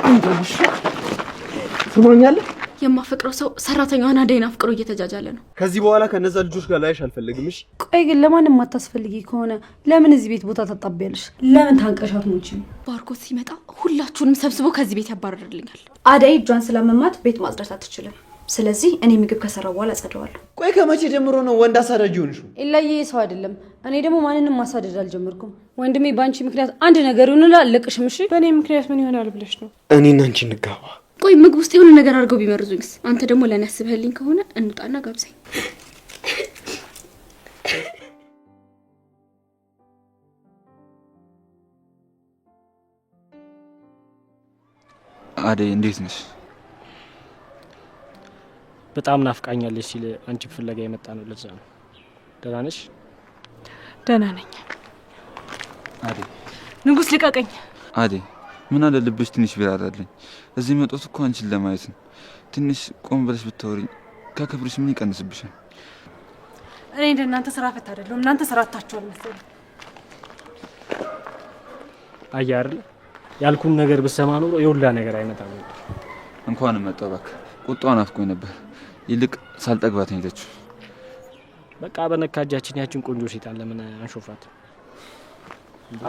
እንደውሽ ትሞኛለህ? የማፈቅረው ሰው ሰራተኛዋን አደይን አፍቅሮ እየተጃጃለ ነው። ከዚህ በኋላ ከነዛ ልጆች ጋር ላይሽ አልፈልግም። እሺ ቆይ ግን ለማንም አታስፈልጊ ከሆነ ለምን እዚህ ቤት ቦታ ታጣቢያለሽ? ለምን ታንቀሻት ሞቺ? ባርኮት ሲመጣ ሁላችሁንም ሰብስቦ ከዚህ ቤት ያባረርልኛል። አደይ እጇን ስለመማት ቤት ማጽዳት አትችልም። ስለዚህ እኔ ምግብ ከሰራው በኋላ አጸደዋለሁ። ቆይ ከመቼ ጀምሮ ነው ወንድ አሳዳጅ ሆንሽው? ኢላዬ ሰው አይደለም። እኔ ደግሞ ማንንም ማሳደድ አልጀመርኩም። ወንድሜ ባንቺ ምክንያት አንድ ነገር ይሆናል አለቅሽም። እሺ በእኔ ምክንያት ምን ይሆናል ብለሽ ነው? እኔና አንቺ እንጋባ። ቆይ ምግብ ውስጥ የሆነ ነገር አድርገው ቢመርዙኝስ? አንተ ደግሞ ለኔ አስበህልኝ ከሆነ እንውጣና ጋብዘኝ። አደይ እንዴት ነሽ? በጣም ናፍቃኛለች ሲል አንቺ ፍለጋ የመጣ ነው። ለዛ ነው። ደህና ነሽ? ደህና ነኝ። አደይ ንጉስ ልቀቀኝ። አደይ ምን አለ ልብሽ ትንሽ ቢራራልኝ። እዚህ መጣሁት እኮ አንቺን ለማየት ነው። ትንሽ ቆም ብለሽ ብታወሪኝ ከክብርሽ ምን ይቀንስብሻል? እኔ እንደናንተ ስራ ፈት አይደለም። እናንተ ስራ አታችኋል መሰለኝ። አየህ አይደል ያልኩን ነገር ብሰማ ኖሮ የሁላ ነገር አይመጣም። እንኳን መጣሁ እባክህ። ቁጣዋን አፍቆኝ ነበር። ይልቅ ሳልጠግባት ነው የሄደችው። በቃ በነካጃችን ያችን ቆንጆ ሴጣን ለምን አንሾፋት?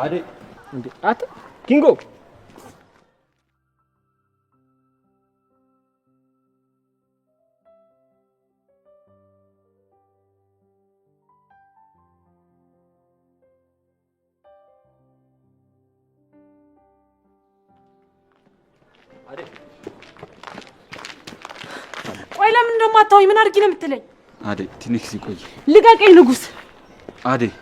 አደይ እንዴ አት ኪንጎ ቆይ ለምን እንደማታውኝ ምን አድርጊ ነው የምትለኝ? አደይ ትንሽ ሲቆይ ልቀቀኝ ንጉስ። አደይ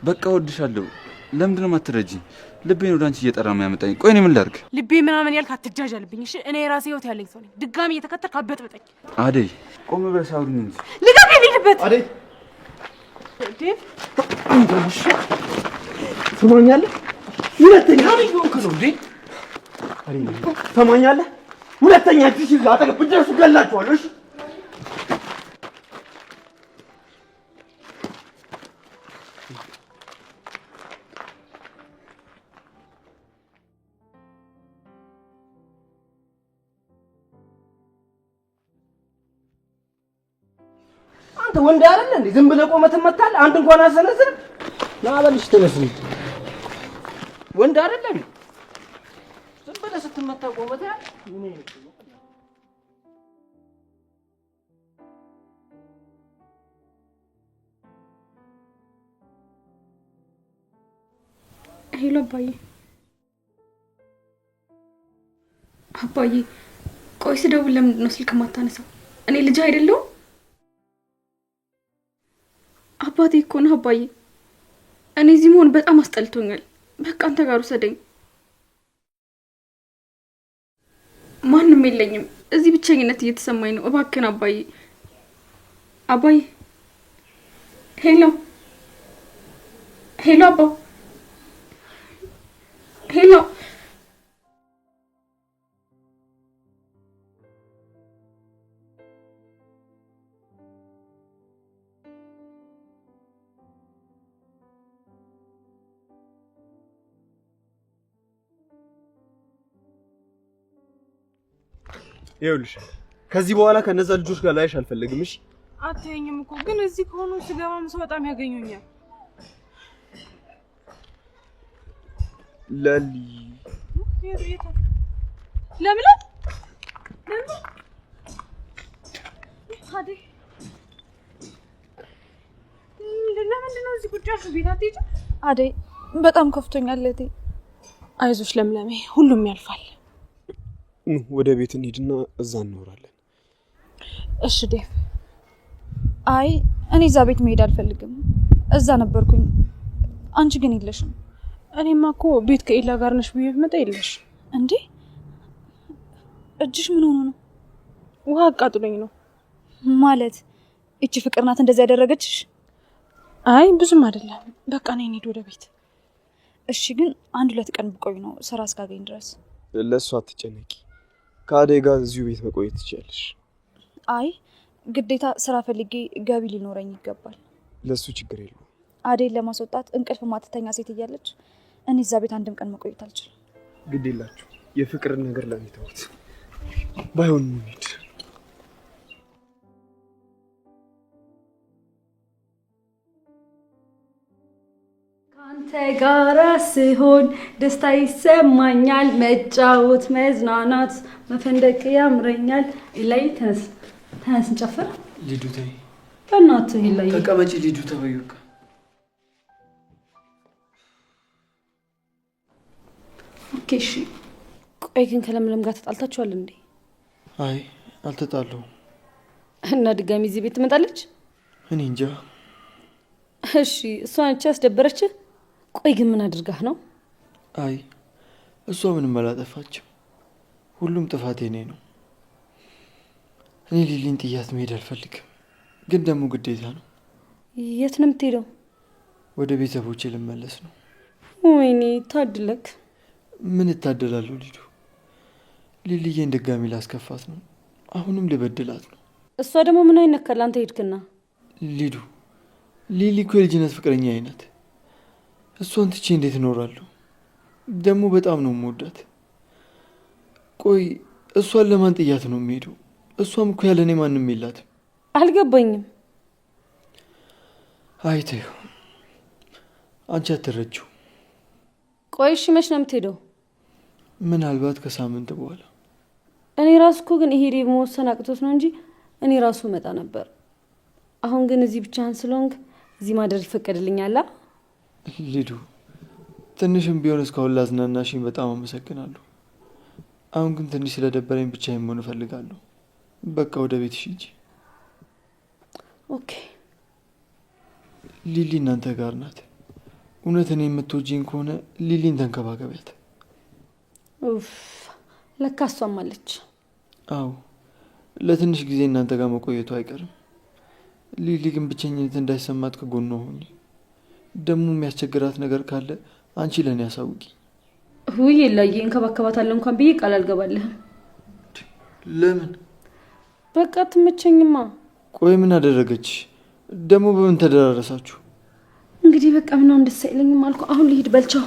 በቃ ወድሻለሁ። ለምንድን ነው የማትረጂኝ? ልቤን ወደ አንቺ እየጠራ የሚያመጣኝ። ቆይ እኔ ምን ላድርግ? ልቤ ምናምን ያልክ አትጃጃልብኝ እሺ? እኔ የራሴ ህይወት ያለኝ ሰው ነኝ። ድጋሚ እየተከተልክ አበጥብጠኝ። አደይ ቆም ብለሽ አውሪኝ እንጂ። ልቀቀኝ ልሂድበት። አደይ ዴቭ እንደውሽ ትሞኛለህ? ሁለተኛ ቢሆንክ ነው እንዴ? ትሞኛለህ? ሁለተኛ እዚህ አጠገብ ብትደርሱ ገላችኋለሁ። እሺ አንተ ወንድ አይደል እንዴ? ዝም ብለህ ቆመህ ትመታለህ? አንድ እንኳን አሰነዝር። ና በልሽ ተነስኝ። ወንድ አይደለም ዝም ብለህ ስትመታ ቆመህ ያ ምን ይሄ? ሄሎ አባዬ። አባዬ ቆይ ስደውል ለምንድን ነው ስልክ ማታነሳው? እኔ ልጅ አይደለሁም? አባቴ እኮ ነው አባዬ። እኔ እዚህ መሆን በጣም አስጠልቶኛል። በቃ አንተ ጋር ውሰደኝ። ማንም የለኝም እዚህ፣ ብቸኝነት እየተሰማኝ ነው። እባክህን አባዬ። አባዬ ሄሎ ሄሎ አባ ሄሎ ይኸውልሽ ከዚህ በኋላ ከነዛ ልጆች ጋር ላይሽ አልፈልግም። እሺ አትየኝም እኮ ግን እዚህ ከሆኑ ስገባም ሰው በጣም ያገኙኛል። ለሊ ለምን አደይ ለምንድን ነው እዚህ ቁጭ ያልሽው? ቤት አትሄጂም? አደይ በጣም ከፍቶኛል እህቴ። አይዞሽ ለምለሜ፣ ሁሉም ያልፋል። ወደ ቤት እንሂድና እዛ እንኖራለን። እሺ ዴቭ። አይ እኔ እዛ ቤት መሄድ አልፈልግም። እዛ ነበርኩኝ። አንቺ ግን የለሽም። እኔማ እኮ ቤት ከኤላ ጋር ነሽ ብዬ መጣ የለሽ እንዴ? እጅሽ ምን ሆኖ ነው? ውሃ አቃጥሎኝ ነው። ማለት እቺ ፍቅር ናት እንደዚህ ያደረገችሽ? አይ ብዙም አይደለም። በቃ ነኝ እንሂድ ወደ ቤት። እሺ ግን 1-2 ቀን ብቆይ ነው ስራ እስካገኝ ድረስ። ለእሷ አትጨነቂ። ከአደይ ጋር እዚሁ ቤት መቆየት ትችያለሽ። አይ ግዴታ ስራ ፈልጌ ገቢ ሊኖረኝ ይገባል። ለሱ ችግር የለውም። አደይን ለማስወጣት እንቅልፍ ማትተኛ ሴት እያለች እኔ እዛ ቤት አንድም ቀን መቆየት አልችልም። ግድ የላችሁ የፍቅር ነገር ላይ ተውት። ባይሆን እንሂድ። ካንተ ጋር ስሆን ደስታ ይሰማኛል፣ መጫወት መዝናናት መፈንደቅ ያምረኛል። ላይ ተነስ እንጨፍር። ሊዱ ተይ በእናትህ ላይ ተቀመጪ። ሊዱ ተበዩካ። ኦኬ እሺ። ቆይ ግን ከለምለም ጋር ተጣልታችኋል እንዴ? አይ አልተጣለሁም። እና ድጋሚ እዚህ ቤት ትመጣለች? እኔ እንጃ። እሺ እሷ ነች ያስደበረች? ቆይ ግን ምን አድርጋህ ነው? አይ እሷ ምንም አላጠፋችም። ሁሉም ጥፋቴ እኔ ነው። እኔ ሊሊን ጥያት መሄድ አልፈልግም፣ ግን ደግሞ ግዴታ ነው። የት ነው የምትሄደው? ወደ ቤተሰቦቼ ልመለስ ነው። ወይኔ ታድለክ። ምን እታደላለሁ ሊዱ? ሊሊዬን ድጋሚ ላስከፋት ነው። አሁንም ልበድላት ነው። እሷ ደግሞ ምን አይነካል? አንተ ሄድክና። ሊዱ ሊሊ እኮ የልጅነት ፍቅረኛ አይነት። እሷን ትቼ እንዴት እኖራለሁ? ደግሞ በጣም ነው የምወዳት። ቆይ እሷን ለማን ጥያት ነው የሚሄደው? እሷም እኮ ያለኔ ማንም የላትም። አልገባኝም። አይተዩ አንቺ አትረጂው። ቆይ እሺ መች ነው የምትሄደው? ምናልባት ከሳምንት በኋላ። እኔ ራሱ እኮ ግን ይሄ መወሰን አቅቶት ነው እንጂ እኔ ራሱ መጣ ነበር። አሁን ግን እዚህ ብቻህን ስለሆንክ እዚህ ማደር ይፈቀድልኛል? ሊዱ ትንሽም ቢሆን እስካሁን ላዝናናሽኝ በጣም አመሰግናለሁ። አሁን ግን ትንሽ ስለደበረኝ ብቻዬን መሆን እፈልጋለሁ። በቃ ወደ ቤትሽ ሂጂ። ኦኬ። ሊሊ እናንተ ጋር ናት። እውነት እኔ የምትወጂኝ ከሆነ ሊሊን ተንከባከቢያት። ኡፍ ለካ እሷም አለች። አዎ ለትንሽ ጊዜ እናንተ ጋር መቆየቱ አይቀርም። ሊሊ ግን ብቸኝነት እንዳይሰማት ከጎኗ ሁኚ። ደግሞ የሚያስቸግራት ነገር ካለ አንቺ ለእኔ አሳውቂ። ውይ የላየ እንከባከባታለሁ እንኳን ብዬ ቃል አልገባልህም። ለምን? በቃ ትመቸኝማ። ቆይ ምን አደረገች ደግሞ? በምን ተደራረሳችሁ? እንግዲህ በቃ ምናምን ደስ አይለኝም አልኩ። አሁን ልሂድ በልቻው።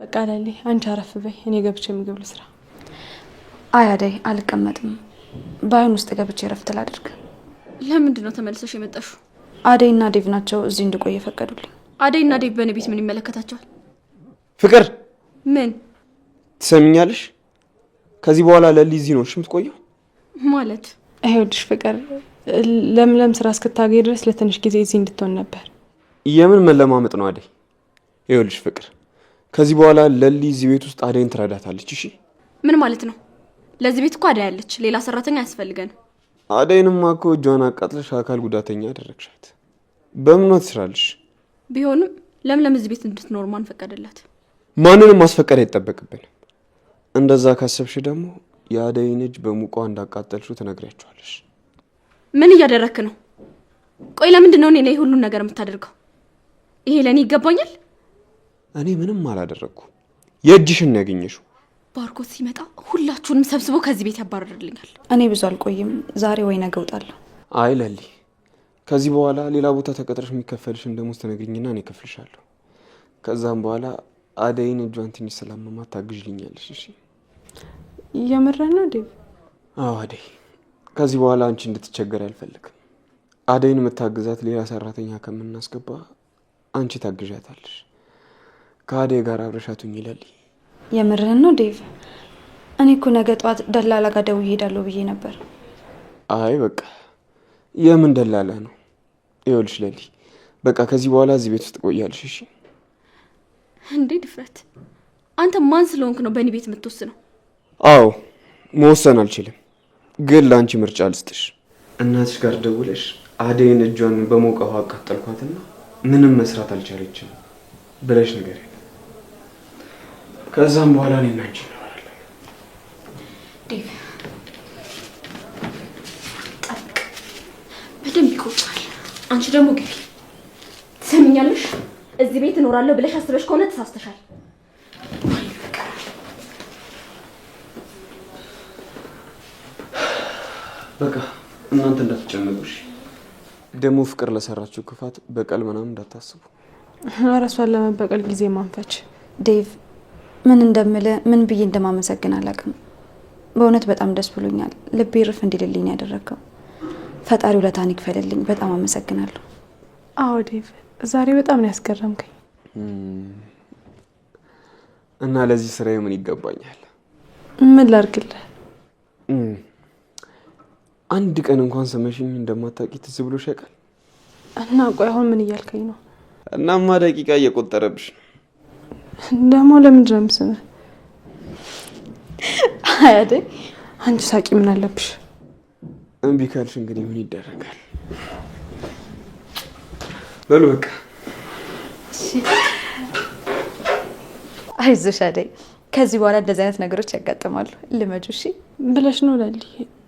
በቃ ላሊ አንቺ አረፍ በይ፣ እኔ ገብቼ ምግብ ልስራ። አይ አደይ አልቀመጥም። ባይሆን ውስጥ ገብቼ ረፍት ላድርግ። ለምንድን ነው ተመልሰሽ የመጣሽው? አደይና ዴቭ ናቸው እዚህ እንድቆይ የፈቀዱልኝ። አደይና ዴቭ በእኔ ቤት ምን ይመለከታቸዋል? ፍቅር ምን ትሰሚኛለሽ? ከዚህ በኋላ ለሊ እዚህ ነው የምትቆየው ማለት? ይኸውልሽ ፍቅር፣ ለምለም ስራ እስክታገኝ ድረስ ለትንሽ ጊዜ እዚህ እንድትሆን ነበር። የምን መለማመጥ ነው አደይ? ይኸውልሽ ፍቅር፣ ከዚህ በኋላ ለሊ እዚህ ቤት ውስጥ አደይን ትረዳታለች። እሺ ምን ማለት ነው? ለዚህ ቤት እኮ አደይ አለች፣ ሌላ ሰራተኛ አያስፈልገንም። አደይንማ እኮ እጇን አቃጥለሽ አካል ጉዳተኛ አደረግሻት። በምን ነው ትስራለሽ? ቢሆንም ለምለም እዚህ ቤት እንድትኖር ማን ፈቀደላት? ማንንም ማስፈቀድ አይጠበቅብንም። እንደዛ ካሰብሽ ደግሞ የአደይን እጅ በሙቋ እንዳቃጠልሽው ትነግሪያቸዋለሽ። ምን እያደረክ ነው? ቆይ ለምንድን ነው እኔ ላይ ሁሉን ነገር የምታደርገው? ይሄ ለእኔ ይገባኛል? እኔ ምንም አላደረግኩ። የእጅሽን ያገኘሽው። ባርኮት ሲመጣ ሁላችሁንም ሰብስቦ ከዚህ ቤት ያባረርልኛል። እኔ ብዙ አልቆይም። ዛሬ ወይ ነገ እወጣለሁ። አይ ለሊ፣ ከዚህ በኋላ ሌላ ቦታ ተቀጥረሽ የሚከፈልሽን ደሞዝ ትነግሪኝና እኔ እከፍልሻለሁ። ከዛም በኋላ አደይን እጇን ትንሽ ስላመማት ታግዥልኛለሽ። እሺ የምረና ዴቭ? አዎ አደይ፣ ከዚህ በኋላ አንቺ እንድትቸገሪ አልፈልግም። አደይን የምታግዛት ሌላ ሰራተኛ ከምናስገባ አንቺ ታግዣታለሽ። ከአደይ ጋር አብረሻቱኝ ይለሊ። የምርህን ነው ዴቭ? እኔ እኮ ነገ ጠዋት ደላላ ጋር ደውዬ እሄዳለሁ ብዬ ነበር። አይ በቃ የምን ደላላ ነው? ይኸውልሽ ለሊ፣ በቃ ከዚህ በኋላ እዚህ ቤት ውስጥ ቆያለሽ። እሺ እንዴ ድፍረት! አንተ ማን ስለሆንክ ነው በእኔ ቤት የምትወስነው? አዎ መወሰን አልችልም፣ ግን ለአንቺ ምርጫ ልስጥሽ። እናትሽ ጋር ደውለሽ አደይን እጇን በሞቀ ውሃ አቃጠልኳትና ምንም መስራት አልቻለችም ብለሽ ነገር ከዛም በኋላ እኔና አንቺ እናወራለን። ዴቭ በደንብ ይቆጫል። አንቺ ደግሞ ግቢ። ትሰሚኛለሽ? እዚህ ቤት እኖራለሁ ብለሽ አስበሽ ከሆነ ተሳስተሻል። በቃ እናንተ እንዳትጨነቁሽ። ደግሞ ፍቅር ለሰራችሁ ክፋት በቀል ምናምን እንዳታስቡ። እራሷን ለመበቀል ጊዜ ማንፈች። ዴቭ ምን እንደምል ምን ብዬ እንደማመሰግን አላውቅም። በእውነት በጣም ደስ ብሎኛል። ልቤ ርፍ እንዲልልኝ ያደረገው ፈጣሪ ውለታን ይክፈልልኝ። በጣም አመሰግናለሁ። አዎ ዴቭ ዛሬ በጣም ነው ያስገረምከኝ። እና ለዚህ ስራዬ ምን ይገባኛል? ምን ላድርግልህ? አንድ ቀን እንኳን ስመሽኝ እንደማታውቂ ትዝ ብሎሽ ያውቃል? እና ቆይ አሁን ምን እያልከኝ ነው? እናማ ደቂቃ እየቆጠረብሽ ነው። ደግሞ ለምንድን ነው የምስምህ? አያዴ አንቺ ሳቂ ምን አለብሽ? እምቢ ካልሽ እንግዲህ ምን ይደረጋል? በሉ በቃ አይዞሽ አደይ፣ ከዚህ በኋላ እንደዚህ አይነት ነገሮች ያጋጥማሉ። ልመጁ እሺ ብለሽ ነው ለሊ።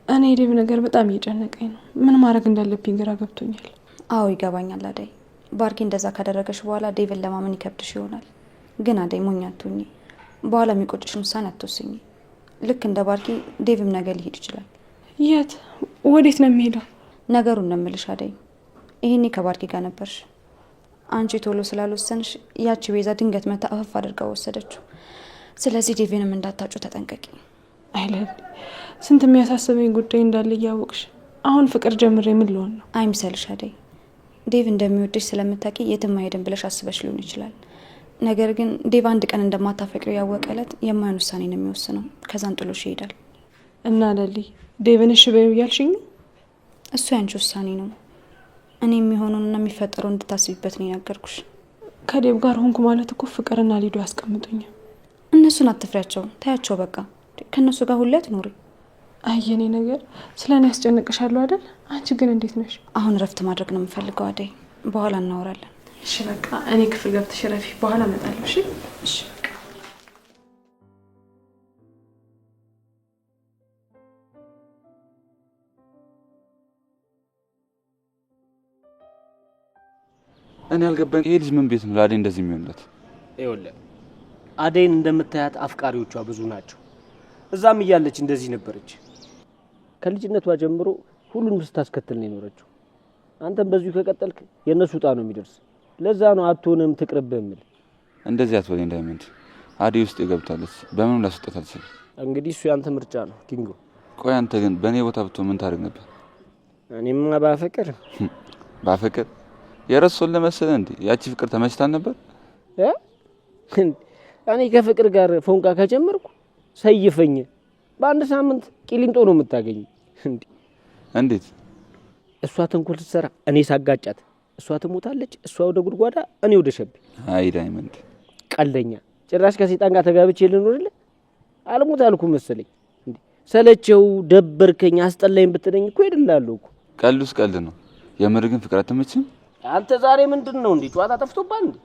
እኔ ዴቭ ነገር በጣም እየጨነቀኝ ነው። ምን ማድረግ እንዳለብኝ ግራ ገብቶኛል። አዎ ይገባኛል አደይ። ባርኪ እንደዛ ካደረገሽ በኋላ ዴቭን ለማመን ይከብድሽ ይሆናል። ግን አደይ ሞኝ አትሁኚ። በኋላ የሚቆጭሽን ውሳኔ አትወስኚ። ልክ እንደ ባርኪ ዴቭም ነገ ሊሄድ ይችላል። የት ወዴት ነው የሚሄደው? ነገሩን ነው የምልሽ አደይ። ይሄኔ ከባርኪ ጋር ነበርሽ። አንቺ ቶሎ ስላልወሰንሽ ያቺ ቤዛ ድንገት መታ አፈፍ አድርጋ ወሰደችው። ስለዚህ ዴቭንም እንዳታጩ ተጠንቀቂ። አይለል ስንት የሚያሳስበኝ ጉዳይ እንዳለ እያወቅሽ አሁን ፍቅር ጀምሬ ምን ልሆን ነው? አይምሰልሽ አደይ። ዴቭ እንደሚወድሽ ስለምታውቂ የትም አይሄድም ብለሽ አስበሽ ሊሆን ይችላል። ነገር ግን ዴቭ አንድ ቀን እንደማታፈቅሪው ያወቀ ዕለት የማይሆን ውሳኔ ነው የሚወስነው። ከዛን ጥሎሽ ይሄዳል። እና ለሊ ዴቭን እሺ በይው እያልሽኝ ነው? እሱ ያንቺ ውሳኔ ነው። እኔ የሚሆነውንና የሚፈጠረው እንድታስቢበት ነው የነገርኩሽ። ከዴቭ ጋር ሆንኩ ማለት እኮ ፍቅርና ሊዱ ያስቀምጡኛል። እነሱን አትፍሪያቸው፣ ታያቸው በቃ። ከእነሱ ጋር ሁሌ አትኖሪ። አየኔ ነገር ስለ እኔ ያስጨንቅሻለሁ አይደል? አንቺ ግን እንዴት ነሽ? አሁን እረፍት ማድረግ ነው የምፈልገው አደይ። በኋላ እናወራለን። እሺ በቃ እኔ ክፍል ገብተሽ ረፊ፣ በኋላ እመጣለሁ። እሺ እሺ። እኔ ያልገባኝ ይሄ ልጅ ምን ቤት ነው ለአደይ እንደዚህ የሚሆንለት? ይኸውልህ አደይን እንደምታያት አፍቃሪዎቿ ብዙ ናቸው። እዛም እያለች እንደዚህ ነበረች። ከልጅነቷ ጀምሮ ሁሉንም ስታስከትል ነው የኖረችው። አንተም በዚሁ ከቀጠልክ የነሱ ጣ ነው የሚደርስ። ለዛ ነው አትሆንም ትቅርብህ የምል። እንደዚህ አትበለኝ ዳይመንድ። አደይ ውስጥ ገብታለች። በምንም ላስወጣት አልችልም። እንግዲህ እሱ ያንተ ምርጫ ነው ኪንጎ። ቆይ አንተ ግን በእኔ ቦታ ብትሆን ምን ታደርግ ነበር? እኔማ ባፈቅር የረሶን ለመሰለ እንዴ? ያቺ ፍቅር ተመችታን ነበር። እኔ ከፍቅር ጋር ፎንቃ ከጀመርኩ ሰይፈኝ በአንድ ሳምንት ቂሊንጦ ነው የምታገኝ። እንዴት? እሷ ተንኮል ስትሰራ እኔ ሳጋጫት እሷ ትሞታለች፣ እሷ ወደ ጉድጓዳ እኔ ወደ ሸቤ። አይ ዳይመንድ ቀልደኛ። ጭራሽ ከሴጣን ጋር ተጋብቼ ልኖርልህ አልሞት አልኩ መሰለኝ። ሰለቸው፣ ደበርከኝ፣ አስጠላኝ ብትለኝ እኮ ሄድልሃለሁ እኮ። ቀልዱስ ቀልድ ነው። የምር ግን ፍቅር አትመችም? አንተ ዛሬ ምንድን ነው እንዴ ጨዋታ ጠፍቶባል እንዴ?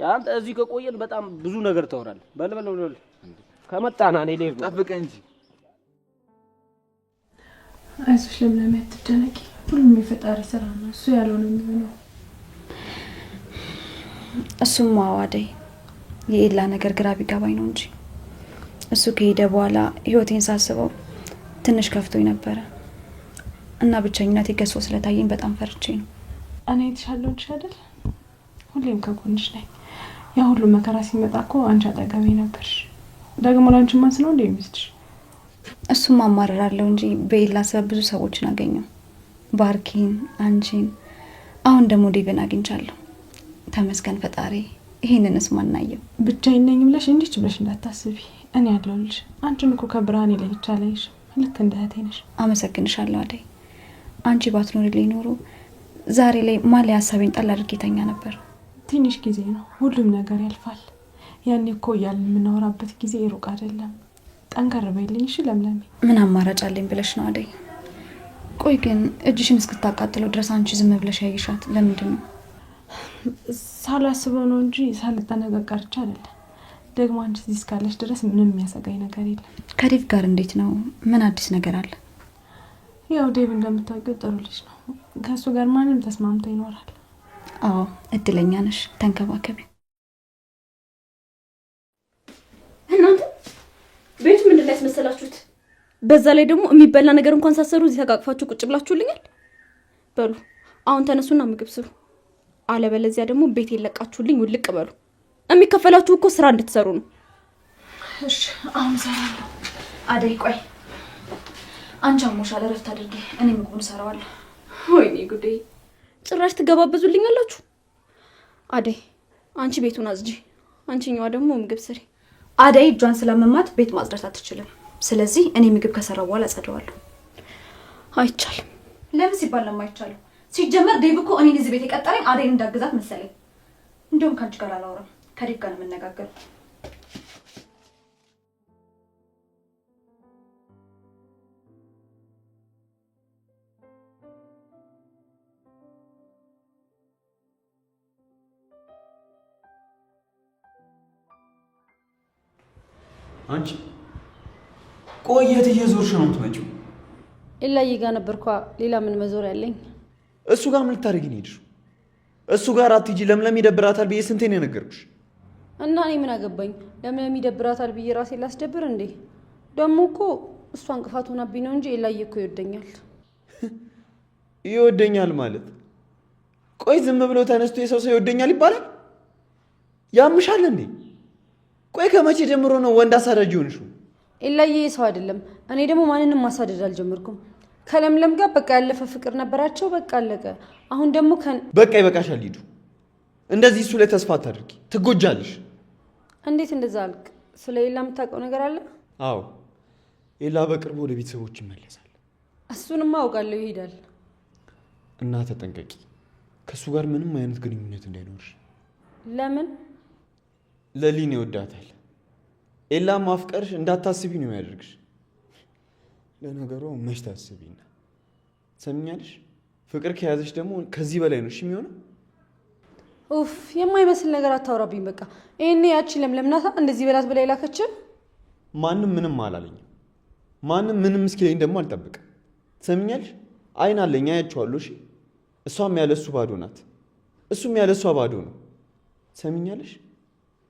አንተ እዚህ ከቆየን በጣም ብዙ ነገር ታወራለህ። በል ከመጣና እኔ ልሄድ ነው። ጠብቀኝ እንጂ። አይዞሽ ለምለም አትጨነቂ። ሁሉም የፈጣሪ ስራ ነው። እሱ ያለው ነው የሚሆነው። እሱም አደይ የኤላ ነገር ግራ ቢገባኝ ነው እንጂ እሱ ከሄደ በኋላ ህይወቴን ሳስበው ትንሽ ከፍቶኝ ነበረ እና ብቸኝነት ገዝፎ ስለታየኝ በጣም ፈርቼ ነው። እኔ የተሻለው ልጅ አይደል? ሁሌም ከጎንሽ ነኝ። ያ ሁሉ መከራ ሲመጣ እኮ አንቺ አጠገቤ ነበርሽ። ደግሞ ላንቺ ማንስ ነው እንዴ የሚስትሽ? እሱም አማራራለሁ እንጂ በኤላ ሰበብ ብዙ ሰዎችን አገኘው። ባርኪን፣ አንቺን፣ አሁን ደግሞ ዴቭን አግኝቻለሁ። ተመስገን ፈጣሪ። ይሄንንስ ማናየው? ብቻዬን ነኝ ብለሽ እንዲች ብለሽ እንዳታስቢ። እኔ ያለሁልሽ። አንቺን እኮ ከብርሃኔ ላይ ይቻላልሽ። ልክ እንደ እህቴ ነሽ። አመሰግንሻለሁ አደይ። አንቺ ባትኖሪልኝ ኖሮ ዛሬ ላይ ማለ ሀሳቤን ጣል አድርጌተኛ ነበር። ትንሽ ጊዜ ነው፣ ሁሉም ነገር ያልፋል። ያኔ እኮ እያልን የምናወራበት ጊዜ ሩቅ አይደለም። ጠንከር በይልኝ እሺ ለምለም። ምን አማራጭ አለኝ ብለሽ ነው አደይ? ቆይ ግን እጅሽን እስክታቃጥለው ድረስ አንቺ ዝም ብለሽ ያይሻት ለምንድን ነው? ሳላስበው ነው እንጂ ሳልጠነቀቅ ቀርቼ አይደለም። ደግሞ አንቺ እዚህ እስካለሽ ድረስ ምንም የሚያሰጋኝ ነገር የለም። ከዴቭ ጋር እንዴት ነው? ምን አዲስ ነገር አለ? ያው ዴቭ እንደምታውቂው ጥሩ ልጅ ነው። ከእሱ ጋር ማንም ተስማምቶ ይኖራል። አዎ እድለኛ ነሽ። ተንከባከቢ። እናንተ ቤቱ ምንድን ነው ያስመሰላችሁት? በዛ ላይ ደግሞ የሚበላ ነገር እንኳን ሳሰሩ እዚህ ተቃቅፋችሁ ቁጭ ብላችሁልኛል። በሉ አሁን ተነሱና ምግብ ስሩ፣ አለበለዚያ ደግሞ ቤት የለቃችሁልኝ ውልቅ በሉ። የሚከፈላችሁ እኮ ስራ እንድትሰሩ ነው። እሺ አሁን እሰራለሁ። አደይ ቆይ፣ አንቺ አሞሻል፣ እረፍት አድርጊ። እኔ ምግቡን እሰራዋለሁ። ወይኔ ጉዴ! ጭራሽ ትገባበዙልኛላችሁ። አደይ አንቺ ቤቱን አጽጂ፣ አንቺኛዋ ደግሞ ምግብ ስሪ። አደይ እጇን ስለመማት ቤት ማጽዳት አትችልም። ስለዚህ እኔ ምግብ ከሰራው በኋላ አጸደዋለሁ። አይቻልም። ለምን ሲባል ለማይቻለው? ሲጀመር ዴቭ እኮ እኔን እዚህ ቤት የቀጠረኝ አደይን እንዳግዛት መሰለኝ። እንደውም ከአንቺ ጋር አላወራም፣ ከዴቭ ጋር ነው የምነጋገረው። አንቺ ቆይ የት እየዞርሽ ነው የምትመጪው? ኢላዬ ጋር ነበርኳ። ሌላ ምን መዞር ያለኝ? እሱ ጋር ምን ልታደርጊ ነው የሄድሽው? እሱ ጋር አትሂጂ፣ ለምለም ይደብራታል ብዬ ስንቴ ነው የነገርኩሽ? እና እኔ ምን አገባኝ? ለምለም ይደብራታል ብዬ ራሴ ላስደብር እንዴ? ደግሞ እኮ እሷ እንቅፋት ሆናብኝ ነው እንጂ ኢላዬ እኮ ይወደኛል። ይወደኛል ማለት? ቆይ ዝም ብሎ ተነስቶ የሰው ሰው ይወደኛል ይባላል? ያምሻል እንዴ? ቆይ ከመቼ ጀምሮ ነው ወንድ አሳዳጅ ሆንሽው? ኢላዬ ሰው አይደለም። እኔ ደግሞ ማንንም ማሳደድ አልጀመርኩም። ከለምለም ጋር በቃ ያለፈ ፍቅር ነበራቸው፣ በቃ አለቀ። አሁን ደግሞ በቃ ይበቃሻል። ሂዱ። እንደዚህ እሱ ላይ ተስፋ አታድርጊ፣ ትጎጃለሽ። እንዴት እንደዛ አልክ? ስለ ኤላ የምታውቀው ነገር አለ? አዎ፣ ኤላ በቅርቡ ወደ ቤተሰቦች ይመለሳል። እሱንማ አውቃለሁ፣ ይሄዳል። እና ተጠንቀቂ፣ ከእሱ ጋር ምንም አይነት ግንኙነት እንዳይኖርሽ። ለምን? ለሊን ይወዳታል። ኤላ ማፍቀርሽ እንዳታስቢ ነው የሚያደርግሽ። ለነገሩ መች ታስቢና ሰምኛለሽ። ፍቅር ከያዘሽ ደግሞ ከዚህ በላይ ነው እሺ የሚሆነው። ኡፍ የማይመስል ነገር አታውራብኝ። በቃ ይሄኔ ያቺ ለምለምናታ እንደዚህ በላት በላይ ላከች። ማንም ምንም አላለኝም። ማንም ምንም እስኪለኝ ደግሞ አልጠብቅም። ሰምኛለሽ። አይን አለኝ፣ አያቸዋለሁ። እሺ እሷም ያለሱ ባዶ ናት፣ እሱም ያለሷ ባዶ ነው። ሰምኛለሽ።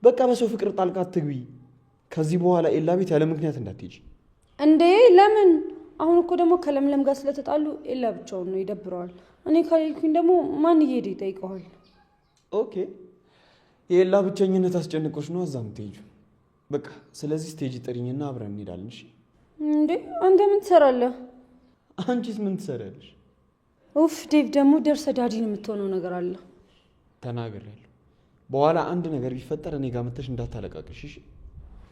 በቃ በሰው ፍቅር ጣልቃ አትግቢ። ከዚህ በኋላ ኤላ ቤት ያለ ምክንያት እንዳትሄጂ። እንዴ ለምን? አሁን እኮ ደግሞ ከለምለም ጋር ስለተጣሉ ኤላ ብቻውን ነው፣ ይደብረዋል። እኔ ካልኩኝ ደግሞ ማን እየሄደ ይጠይቀዋል? ኦኬ የኤላ ብቸኝነት አስጨንቆች ነው እዛ የምትሄጂው። በቃ ስለዚህ ስቴጅ ጥሪኝና አብረን እንሄዳለን። እሺ እንዴ አንተ ምን ትሰራለህ? አንቺስ ምን ትሰሪያለሽ? ኡፍ ዴቭ ደግሞ ደርሰህ ዳዲን የምትሆነው ነገር አለ። ተናግሬያለሁ። በኋላ አንድ ነገር ቢፈጠር እኔ ጋር መተሽ እንዳታለቃቅሽ እሺ?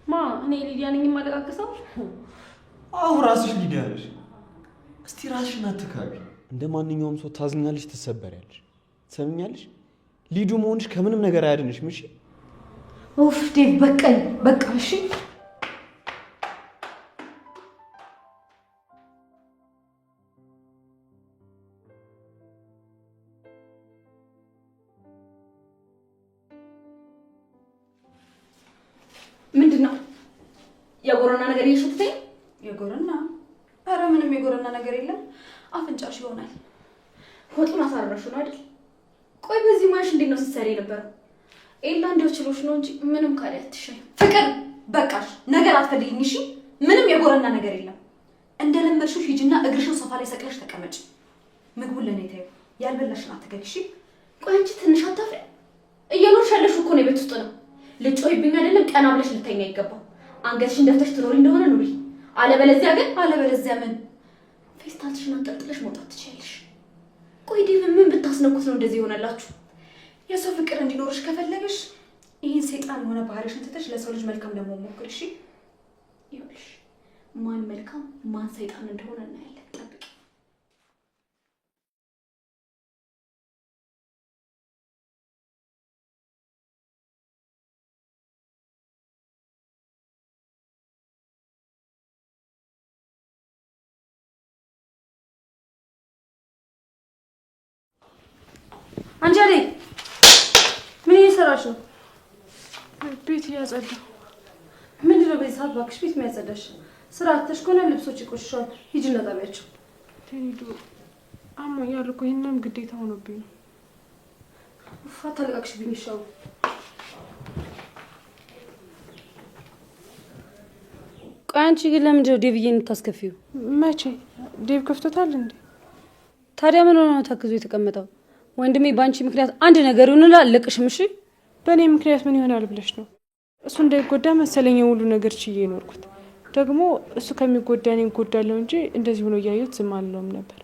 ማ እኔ ሊዲያ ነኝ የማለቃቅሰው? አዎ ራስሽ ሊዲያ ነሽ። እስቲ ራስሽን አትካቢ። እንደ ማንኛውም ሰው ታዝኛለሽ፣ ትሰበሪያለሽ። ሰምኛለሽ? ሊዱ መሆንሽ ከምንም ነገር አያድንሽም። እሺ ኡፍ ዴቭ በቃኝ፣ በቃ እሺ። ምንድነው የጎረና ነገር እየሸተተኝ? የጎረና? አረ ምንም የጎረና ነገር የለም። አፍንጫሽ ይሆናል። ወጡን አሳረሹ ነው አይደል? ቆይ በዚህ ማሽ እንዴት ነው ስትሰሪ ነበር? ኤላ እንደው ችሎሽ ነው እንጂ ምንም ካለ አትሻይ። ፍቅር በቃሽ፣ ነገር አትፈልጊኝ እሺ? ምንም የጎረና ነገር የለም። እንደለመድሽው ሂጂና እግርሽን ሶፋ ላይ ሰቅለሽ ተቀመጭ። ምግቡን ለኔ ታዩ፣ ያልበላሽን አትገቢ እሺ? ቆይ አንቺ ትንሽ አታፍሪ? እየኖርሽ ያለሽው እኮ ነው ቤት ውስጥ ነው። ልጮይብኝ አይደለም፣ ቀና ብለሽ ልተኛ አይገባም። አንገትሽን ደፍተሽ ትኖሪ እንደሆነ ኑሪ። አለበለዚያ ምን? ፌስታልሽን አንጠልጥለሽ መውጣት ትችያለሽ። ቆይ ዴቭ ምን ብታስነኩት ነው እንደዚህ ይሆነላችሁ? የሰው ፍቅር እንዲኖርሽ ከፈለግሽ ይህን ሰይጣን የሆነ ባህሪሽን ትተሽ ለሰው ልጅ መልካም ለመሆን ሞክሪ እሺ? ይኸውልሽ ማን መልካም ማን ሰይጣን እንደሆነ እናያለን። ጠብቂ። አንቺ አደይ ምን እየሰራሽ ነው? ቤት እያጸዳሁ። ምንድን ነው በዚህ ሰዓት እባክሽ ቤት የሚያጸዳሽ? ስራ አጥተሽ ከሆነ ልብሶች ይቆሽሻል፣ ሂጂና ጣቢያቸው። ቴኒዱ አሞኛል እኮ ይሄንም ግዴታ ሆኖብኝ ነው። አታለቃቅሽብኝ ይሻው። ቆይ አንቺ ግን ለምንድን ነው ዴቭዬን የምታስከፊው? መቼ? ዴቭ ከፍቶታል እንዴ? ታዲያ ምን ሆነ ታክዞ የተቀመጠው? ወንድሜ በአንቺ ምክንያት አንድ ነገር ይሁንላ አለቅሽም። እሺ በእኔ ምክንያት ምን ይሆናል ብለሽ ነው? እሱ እንዳይጎዳ መሰለኝ ሁሉ ነገር ችዬ ኖርኩት። ደግሞ እሱ ከሚጎዳ እኔ እጎዳለሁ እንጂ እንደዚህ ሆኖ እያየሁት ዝም አልለውም ነበር።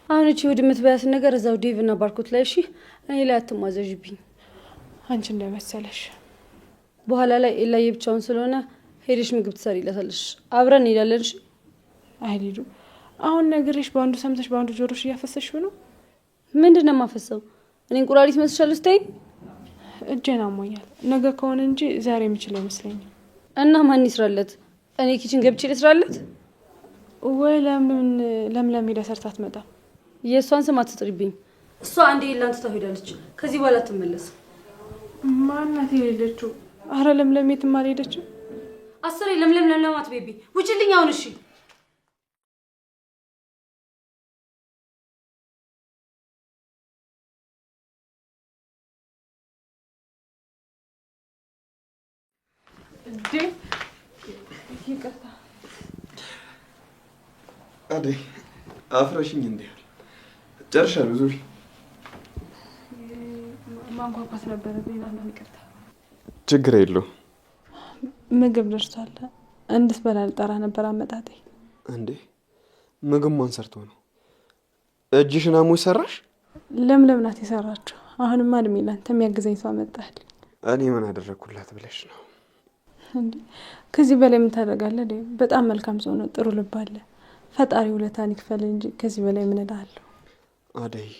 አሁን እቺ ወድ የምትበያትን ነገር እዛው ዴቭ እና ባርኮት ላይ እሺ፣ እኔ ላይ አትሟዘዥብኝ። አንቺ እንደመሰለሽ በኋላ ላይ ኤላዬ ብቻውን ስለሆነ ሄደሽ ምግብ ትሰሪለታለሽ፣ አብረን እንሄዳለን። እሺ አይሊዱ አሁን ነግሬሽ በአንዱ ሰምተሽ በአንዱ ጆሮሽ እያፈሰሽው ነው። ምንድን ነው የማፈሰው? እኔ እንቁራሪት መስሻለሁ ስታይ? እጄን አሞኛል። ነገ ከሆነ እንጂ ዛሬ የምችል አይመስለኝም። እና ማን ይስራለት? እኔ ኪችን ገብቼ ልስራለት ወይ? ለምለም ሄዳ ሰርታ አትመጣም? የእሷን ስም አትጥሪብኝ። እሷ አንዴ ኤላን ትታው ሄዳለች። ከዚህ በኋላ አትመለስም። ማናት የሌለችው? አረ ለምለም የትም አልሄደችም። አስሬ ለምለም አትቤቢ፣ ውጭልኝ አሁን። እሺ ይቅርታ አደይ፣ አፍረሽኝ እንዴ? ጨርሻለሁ። ዙሪ ማንኳኳት ነበረብኝ። አንዳንድ ይቅርታ። ችግር የለውም። ምግብ ደርሷል። እንድትበላ ልጠራ ነበር አመጣጤ። እንዴ ምግብ ማን ሰርቶ ነው? እጅሽን አሞሽ ሰራሽ? ለምለም ናት የሰራችው። አሁንማ እድሜ ላንተ የሚያግዘኝ ሰው አመጣል። እኔ ምን አደረግኩላት ብለሽ ነው? እንዴ ከዚህ በላይ ምን ታደርጋለህ? በጣም መልካም ሰው ነው። ጥሩ ልብ አለ። ፈጣሪ ውለታን ይክፈል እንጂ ከዚህ በላይ ምን እላለሁ? አደይ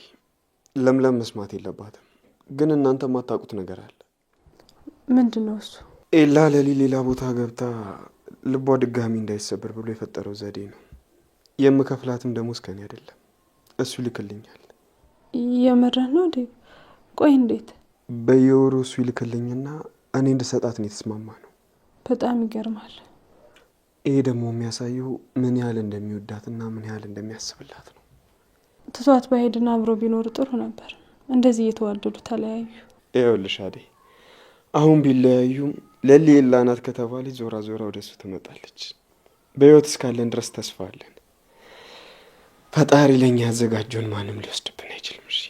ለምለም መስማት የለባትም። ግን እናንተ የማታውቁት ነገር አለ። ምንድን ነው እሱ? ኤላ ሌላ ቦታ ገብታ ልቧ ድጋሚ እንዳይሰበር ብሎ የፈጠረው ዘዴ ነው። የምከፍላትም ደሞዝ ከኔ አይደለም፣ እሱ ይልክልኛል። የምርህ ነው እንዴ? ቆይ እንዴት? በየወሩ እሱ ይልክልኝና እኔ እንድሰጣት ነው የተስማማ ነው። በጣም ይገርማል። ይሄ ደግሞ የሚያሳየው ምን ያህል እንደሚወዳትና ምን ያህል እንደሚያስብላት ነው። ትቷት ባሄድና አብሮ ቢኖር ጥሩ ነበር። እንደዚህ እየተዋደዱ ተለያዩ። ይኸውልሽ አደይ፣ አሁን ቢለያዩም ለሊ ኤላ ናት ከተባለች ዞራ ወደ እሱ ትመጣለች። በህይወት እስካለን ድረስ ተስፋ አለን። ፈጣሪ ለእኛ ያዘጋጀውን ማንም ሊወስድብን አይችልም። እሺ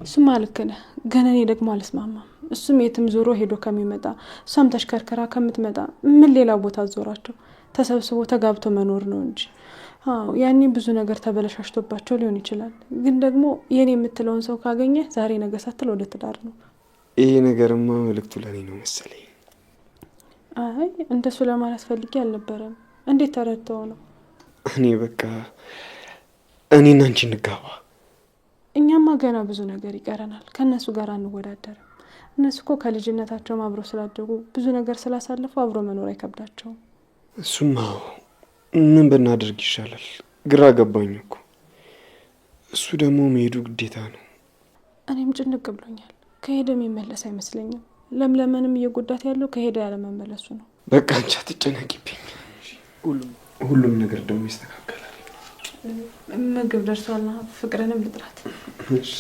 እሱማ ልክ ነህ፣ ግን እኔ ደግሞ አልስማማም። እሱም የትም ዞሮ ሄዶ ከሚመጣ እሷም ተሽከርከራ ከምትመጣ ምን ሌላ ቦታ ዞራቸው ተሰብስቦ ተጋብቶ መኖር ነው እንጂ። አዎ ያኔ ብዙ ነገር ተበለሻሽቶባቸው ሊሆን ይችላል። ግን ደግሞ የኔ የምትለውን ሰው ካገኘ ዛሬ ነገ ሳትል ወደ ትዳር ነው። ይሄ ነገርማ መልእክቱ ለኔ ነው መሰለኝ። አይ እንደሱ ለማለት ፈልጌ አልነበረም። እንዴት ተረድተው ነው? እኔ በቃ እኔና አንቺ እንጋባ። እኛማ ገና ብዙ ነገር ይቀረናል። ከነሱ ጋር አንወዳደርም። እነሱ እኮ ከልጅነታቸው አብረው ስላደጉ ብዙ ነገር ስላሳለፉ አብሮ መኖር አይከብዳቸውም። እሱማ ምን ብናደርግ ይሻላል? ግራ ገባኝ እኮ። እሱ ደግሞ መሄዱ ግዴታ ነው። እኔም ጭንቅ ብሎኛል። ከሄደ የሚመለስ አይመስለኝም። ለምለምንም እየጎዳት ያለው ከሄደ ያለመመለሱ ነው። በቃ አንቺ አትጨነቂብኝ። ሁሉም ነገር ደግሞ ይስተካከላል። ምግብ ደርሷልና ፍቅርንም ልጥራት። እሺ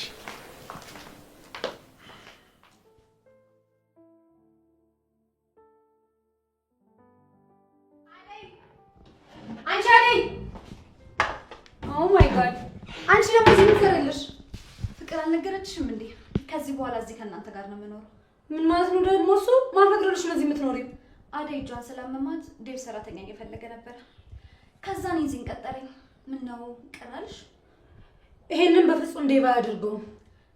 አንቺ ደግሞ እዚህ ምን ትሰሪያለሽ? ፍቅር አልነገረችሽም እንዴ? ከዚህ በኋላ እዚህ ከእናንተ ጋር ነው የምኖረው። ምን ማለት ነው ደግሞ እሱ? ማን ፈቅዶልሽ ነው እዚህ የምትኖሪው? አደይ እጇን ስላመማት ዴቭ ሰራተኛ እየፈለገ ነበር። ከዛ እኔ እዚህን ቀጠረኝ። ምን ነው ቀናልሽ? ይሄንን በፍጹም ዴቭ አያደርገውም።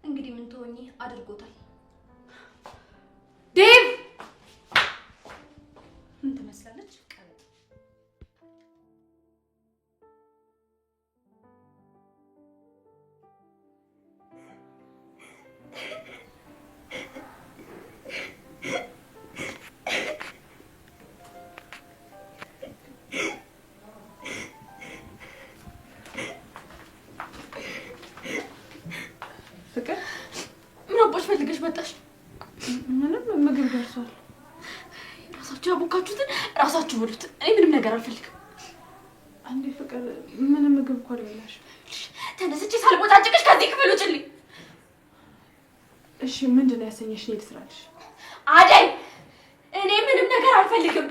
እንግዲህ ምን ትሆኚ? አድርጎታል። ዴቭ ምን ትመስላለች? ፈልገሽ መጣሽ? ምንም ምግብ ደርሷል። ራሳችሁ ያቦካችሁትን ራሳችሁ በሉት። እኔ ምንም ነገር አልፈልግም። አንዴ ፍቅር ምንም ምግብ እኮ አልበላሽ። ተነስቼ ሳልቦጫጭቅሽ ከዚህ ክፍል ውጭልኝ። እሺ ምንድን ነው ያሰኘሽ? እኔ ልስራልሽ። አደይ እኔ ምንም ነገር አልፈልግም፣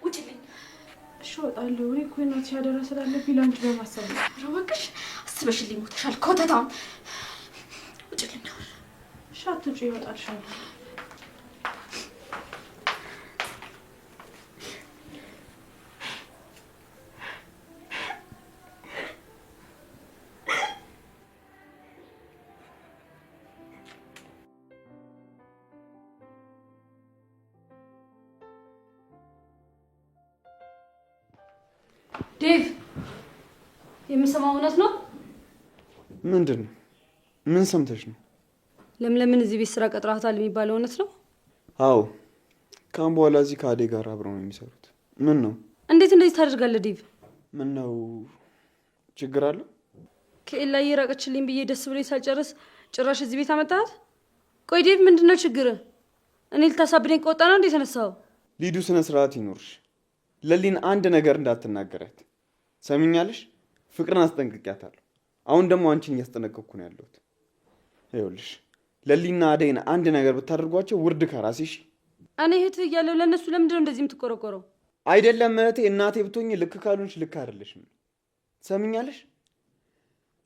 ውጭልኝ። እሺ እወጣለሁ። እኔ እኮ እናትሽ አደራ ስላለብኝ ለአንቺ በማሰብ ነው። ኧረ እባክሽ አስበሽልኝ ሞተሻል። ኮተታም ውጭልኝ። እሺ አትውጪ፣ እወጣልሻለሁ። ዴቭ የምሰማው እውነት ነው? ምንድን ነው? ምን ሰምተሽ ነው? ለምለምን እዚህ ቤት ስራ ቀጥራታል የሚባለው እውነት ነው? አዎ፣ ካሁን በኋላ እዚህ ከአደይ ጋር አብረው ነው የሚሰሩት። ምን ነው? እንዴት እንደዚህ ታደርጋለህ ዴቭ? ምን ነው? ችግር አለ? ከኤላ እየራቀችልኝ ብዬ ደስ ብሎኝ ሳልጨርስ ጭራሽ እዚህ ቤት አመጣት? ቆይ ዴቭ ምንድን ነው ችግር? እኔ ልታሳብደኝ ከወጣ ነው እንዴ የተነሳው? ሊዱ ስነ ስርዓት ይኖርሽ። ለሊን አንድ ነገር እንዳትናገራት ሰሚኛለሽ? ፍቅርን አስጠንቅቂያታለሁ። አሁን ደግሞ አንቺን እያስጠነቀቅኩ ነው ያለሁት። ይኸውልሽ ለሊና አደይን አንድ ነገር ብታደርጓቸው ውርድ ከራሴሽ። እኔ እህት እያለሁ ለእነሱ ለምንድን ነው እንደዚህ የምትቆረቆረው? አይደለም እህቴ፣ እናቴ ብትሆኝ ልክ ካልሆንሽ ልክ አይደለሽም። ሰሚኛለሽ?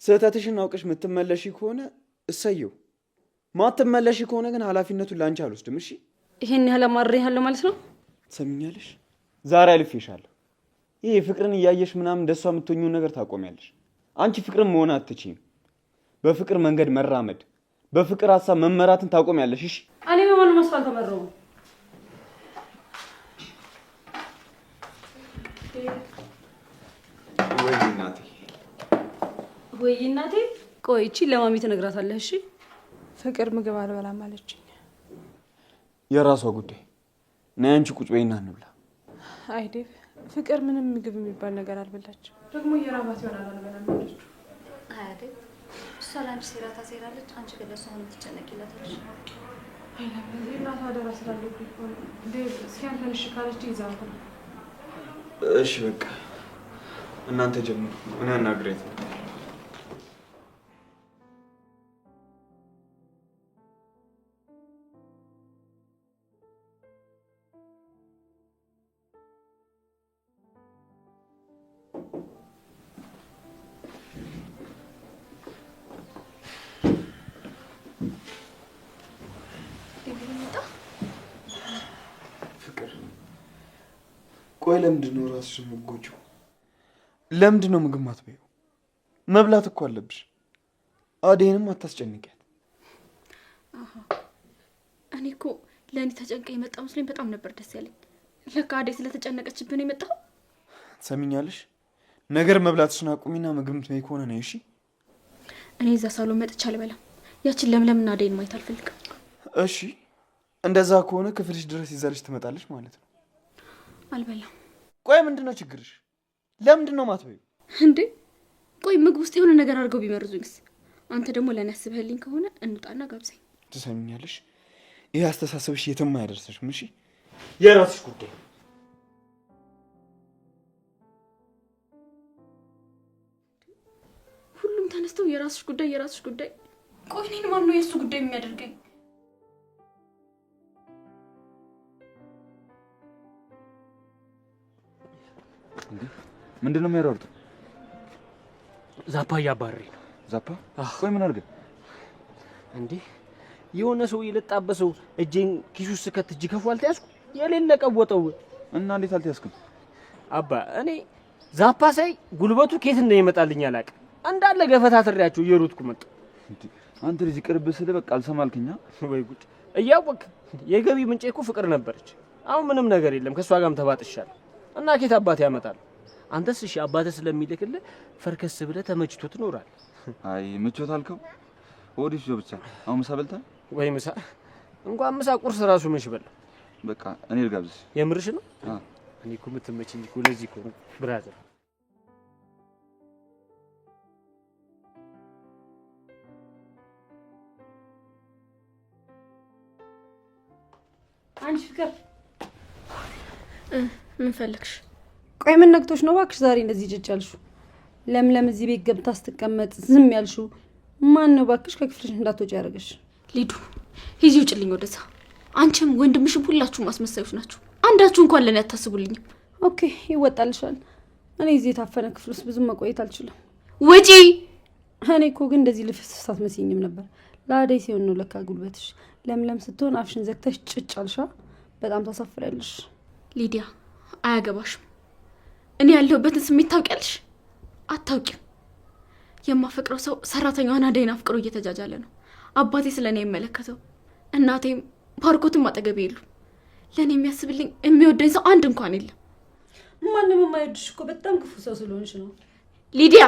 ስህተትሽን አውቀሽ የምትመለሺ ከሆነ እሰየው፣ ማትመለሺ ከሆነ ግን ኃላፊነቱን ለአንቺ አልወስድም። እሺ? ይሄን ያህል አማርሬሃለሁ ማለት ነው? ሰሚኛለሽ? ዛሬ አልፌሻለሁ። ይሄ ፍቅርን እያየሽ ምናምን እንደሷ የምትሆኚውን ነገር ታቆሚያለሽ። አንቺ ፍቅርን መሆን አትችይም። በፍቅር መንገድ መራመድ፣ በፍቅር ሀሳብ መመራትን ታቆሚያለሽ። እሺ? እኔ በማንም መስፋ አልተመረውም። ወይ እናቴ፣ ወይ እናቴ። ቆይ እቺ ለማሚ ትነግራታለህ? እሺ? ፍቅር ምግብ አልበላም አለችኝ። የራሷ ጉዳይ። ነይ አንቺ ቁጭ በይና እንብላ። አይ ዴቭ፣ ፍቅር ምንም ምግብ የሚባል ነገር አልበላችም። ደግሞ የራባት ይሆናል አልበላም አለችው። አይ ዴቭ፣ እሷ ለአንቺ ሴራ ታሴራለች፣ አንቺ ግን ለእሷ ሆነ ትጨነቂላታለሽ። አይ ለምን እናቷ አደራ ስላለብኝ ሆነ። ዴቭ እስኪ አንተን እሺ ካለች ይዛት ነው። እሺ በቃ እናንተ ጀምሩ፣ እኔ አናግሬት ነው። ቆይ ለምንድን ነው ራስሽን የምትጎጂው? ለምንድን ነው ምግብ ማትበይው? መብላት እኮ አለብሽ። አደይንም አታስጨንቂያት። እኔ እኮ ለእኔ ተጨንቀ የመጣ መስሎኝ በጣም ነበር ደስ ያለኝ። ለካ አደይ ስለተጨነቀችብን የመጣው። ሰሚኛለሽ? ነገር መብላትሽን አቁሚና ምግብ ምትበይ ከሆነ ነው። እሺ? እኔ እዛ ሳሎን መጥቼ አልበላም። ያችን ለምለምና አደይን ማየት አልፈልግም። እሺ፣ እንደዛ ከሆነ ክፍልሽ ድረስ ይዛልሽ ትመጣለች ማለት ነው። አልበላም። ቆይ ምንድን ነው ችግርሽ? ለምንድን ነው ማትበይው? እንዴ ቆይ ምግብ ውስጥ የሆነ ነገር አድርገው ቢመርዙኝስ? አንተ ደግሞ ለእኔ አስበህልኝ ከሆነ እንውጣና ጋብዘኝ። ትሰሚኛለሽ? ይህ አስተሳሰብሽ የትም አያደርስሽም። እሺ? የራስሽ ጉዳይ። ሁሉም ተነስተው የራስሽ ጉዳይ የራስሽ ጉዳይ። ቆይ እኔን ማን ነው የእሱ ጉዳይ የሚያደርገኝ? ምንድን ነው የሚያሯሩጥ? ዛፓ እያባረረኝ ነው። ዛፓ? ቆይ ምን አድርገህ እንዴ? የሆነ ሰው የለጣበሰው እጄን ኪሱ ውስጥ ስከት እጅ ከፉ አልተያዝኩ የሌለ ቀወጠው እና እንዴት አልተያዝክም? አባ እኔ ዛፓ ሳይ ጉልበቱ ኬት እንደሚመጣልኝ አላውቅም። እንዳለ ገፈታትሬያቸው እየሮጥኩ መጣ። አንተ ልጅ ቅርብ ስለ በቃ አልሰማልክኛ። ወይ ጉድ! እያወቅ የገቢ ምንጬ እኮ ፍቅር ነበረች። አሁን ምንም ነገር የለም። ከሷ ጋርም ተባጥሻለሁ እና ኬት አባቴ ያመጣል። አንተስ እሺ አባቴ ስለሚልክልህ ፈርከስ ብለህ ተመችቶ ትኖራለህ። አይ ምቾት አልከው ወዲህ ነው ብቻ። አሁን ምሳ በልተሃል ወይ? ምሳ እንኳን ምሳ ቁርስ ራሱ መች በላ። በቃ እኔ ልጋብዝሽ። የምርሽ ነው? እኔ እኮ የምትመችኝ እኮ ለዚህ እኮ ነው ብራዘር። አንቺ ፍቅር ምን ፈለግሽ? ቆይ ምን ነግቶሽ ነው እባክሽ ዛሬ እንደዚህ ጭጭ ያልሽው? ለምለም እዚህ ቤት ገብታ ስትቀመጥ ዝም ያልሽው ማን ነው እባክሽ? ከክፍልሽ እንዳትወጪ ያደረገሽ? ሊዱ ሂጂ ውጭልኝ ወደዛ። አንቺም ወንድምሽም ሁላችሁም አስመሳዮች ናችሁ። አንዳችሁ እንኳን ለኔ አታስቡልኝም። ኦኬ ይወጣልሻል። እኔ እዚህ የታፈነ ክፍል ውስጥ ብዙም መቆየት አልችልም። ውጪ። እኔ እኮ ግን እንደዚህ ልፍስፍስ አትመስይኝም ነበር። ለአደይ ሲሆን ነው ለካ ጉልበትሽ። ለምለም ስትሆን አፍሽን ዘግተሽ ጭጭ አልሻ። በጣም ታሳፍሪያለሽ ሊዲያ። አያገባሽም። እኔ ያለሁበትን ስሜት ታውቂያለሽ? አታውቂም። የማፈቅረው ሰው ሰራተኛዋን አደይን አፍቅሮ እየተጃጃለ ነው። አባቴ ስለኔ አይመለከተው፣ እናቴም ባርኮትም አጠገቤ የሉ። ለኔ የሚያስብልኝ የሚወደኝ ሰው አንድ እንኳን የለም። ማንም የማይወድሽ እኮ በጣም ክፉ ሰው ስለሆንሽ ነው ሊዲያ።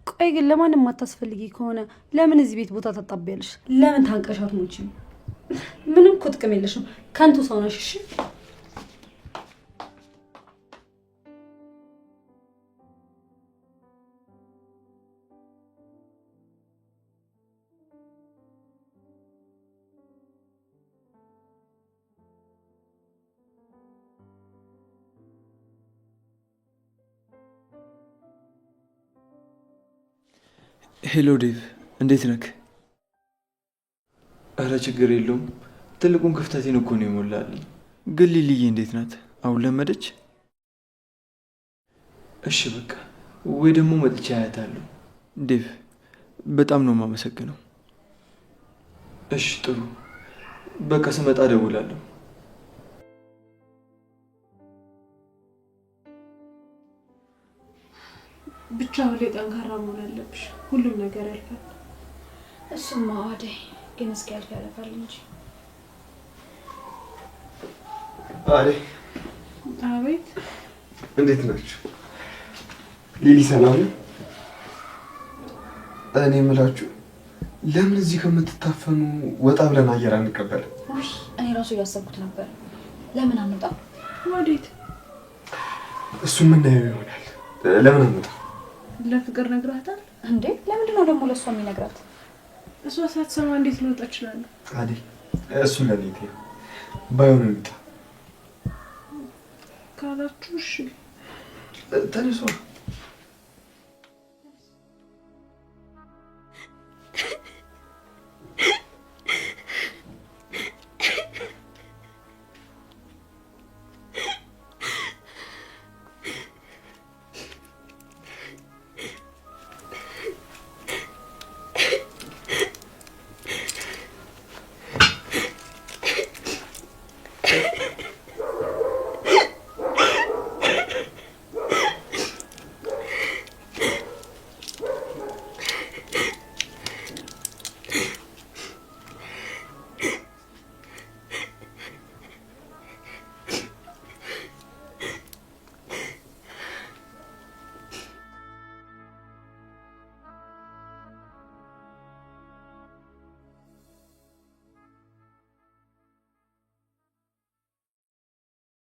ቆይ ግን ለማንም ማታስፈልጊ ከሆነ ለምን እዚህ ቤት ቦታ ታጣቢያለሽ? ለምን ታንቀሻት ሞቺ? ምንም እኮ ጥቅም የለሽም። ከንቱ ሰው ነሽ። እሺ ሄሎ ዴቭ፣ እንዴት ነክ? እረ ችግር የለውም። ትልቁን ክፍተቴን እኮ ነው የሞላልኝ። ግን ሊልዬ እንዴት ናት? አሁን ለመደች? እሺ በቃ ወይ ደግሞ መጥቻ አያታለሁ። ዴቭ በጣም ነው የማመሰግነው። እሺ ጥሩ፣ በቃ ስመጣ እደውላለሁ። ብቻ ሁሌ ጠንካራ መሆን አለብሽ። ሁሉም ነገር ያልፋል። እሱማ አደይ ግን እስኪ ያልፍ ያለፋል እንጂ። አደይ። አቤት። እንዴት ናችሁ? ሊሊ ሰላም ነው? እኔ የምላችሁ ለምን እዚህ ከምትታፈኑ ወጣ ብለን አየር አንቀበልም? እኔ ራሱ እያሰብኩት ነበር። ለምን አንወጣ? ወዴት? እሱን የምናየው ይሆናል። ለምን አንወጣ? ለፍቅር ነግራታል እንዴ? ለምንድን ነው ደግሞ ለእሷ የሚነግራት? እሷ ሳትሰማ እንዴት ልወጣ እችላለሁ? አደይ እሱን ለኔ ተይው። ባይሆን እንውጣ ካላችሁ እሺ። ተነሷ።